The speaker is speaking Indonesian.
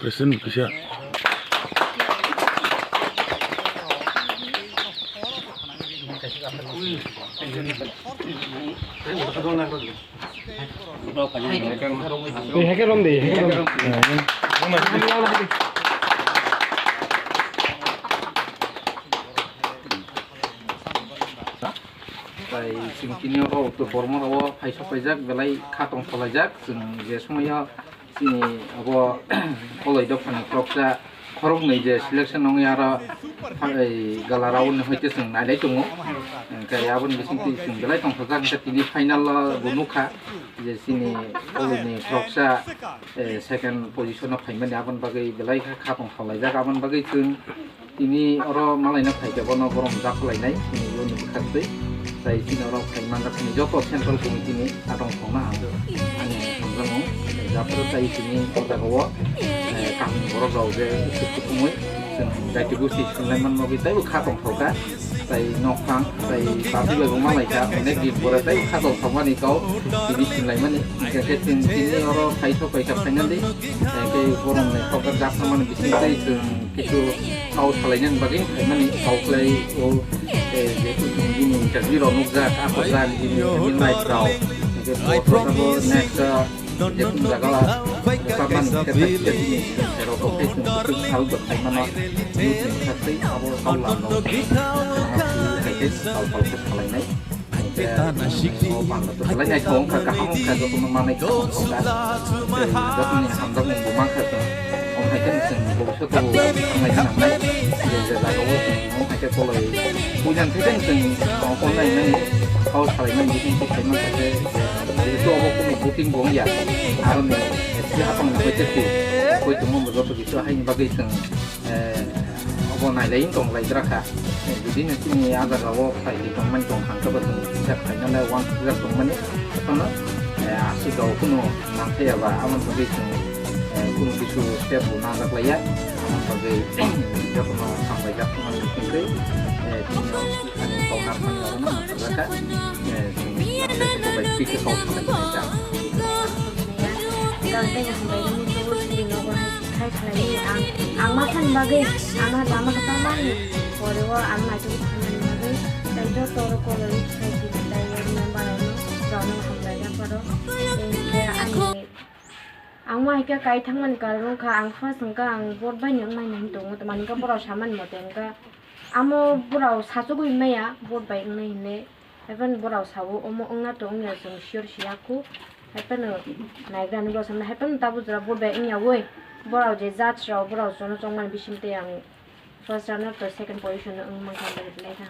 Present bisa. Singkini ro to bormo ro paisa paijak belai khatong solajak jeng je somaya sini abo koloi dok phani kroksa khorok nei je selection nong yara galaraun hoite sing nailai tungo kai abon bisingti sing belai tong sajak ta tini final bunukha je sini koloi ni kroksa second position of phaiman abon bagai belai khatong solajak abon bagai chung tini oro malaina phaijabo borom jaklainai sini yoni bukhatei sai sini orang Kalimantan sini joto central committee ni atong sona ado ane samlango japro sai sini kota gowo kami borok rau je kutumui dai tibu si sinleman mo kita khatong thoka sai nokphang sai pati lo malai ka nek di bora tai khatong thomani kau tibi sinleman ke sini orang phaito paisa phaingan di ke borom ne thoka japman bising tai kitu kau salainan bagi mani kau play o itu ini jadi ronukza apa zan ini midnight brow jadi foto next jadi segala kapan kita jadi kalau kau itu kalau bagaimana itu pasti awal awal no itu kalau sekali naik oh bangga tuh selain naik kong kakak kamu kakak tuh mana itu kong kan jadi ini hamzah membuang kakak ông hay cái sừng bộ số tu ông hay cái nằm đấy giờ là đâu ông hay cái cô này phụ nhân thấy cái sừng còn con này nó câu thời mình đi cái thấy nó sẽ cho bộ cũng một tin buồn vậy à mình sẽ học bằng cái chất gì cuối cùng một số cái hay như cái sừng ông này lấy còn lấy ra cả jadi nanti ni ada kalau phải di teman trong hàng cái bên sẽ phải nó là quan rất của mình ấy còn nó asli kau pun nanti ya pak aman bagi kuno bisu setiap bulan ada klien sebagai dia pernah sampaikan teman itu ini kau nak menyorong masyarakat ada sebagai pikir kau sampaikan dan saya sampaikan itu di nomor hai kali ang makan bagai anak lama pertama ni kalau anak itu bagai dan jo toro kalau saya tidak ada yang baru kalau sampaikan pada ani ang mai ka kai thangman ka ro kha ang fa sang ka ang bor ba nyang mai nan tong ta man ka bora saman mo ten ka amo bora sa chu gui mai ya bor bai ngai ne even bora sa wo omo ong na to ong ya song sure sia ku happen nai gan bora sam na happen ta bu jra bor bai ing ya woi bora je jat ra bora so no chong man bisim te ang first runner to second position ong man ka ba le ka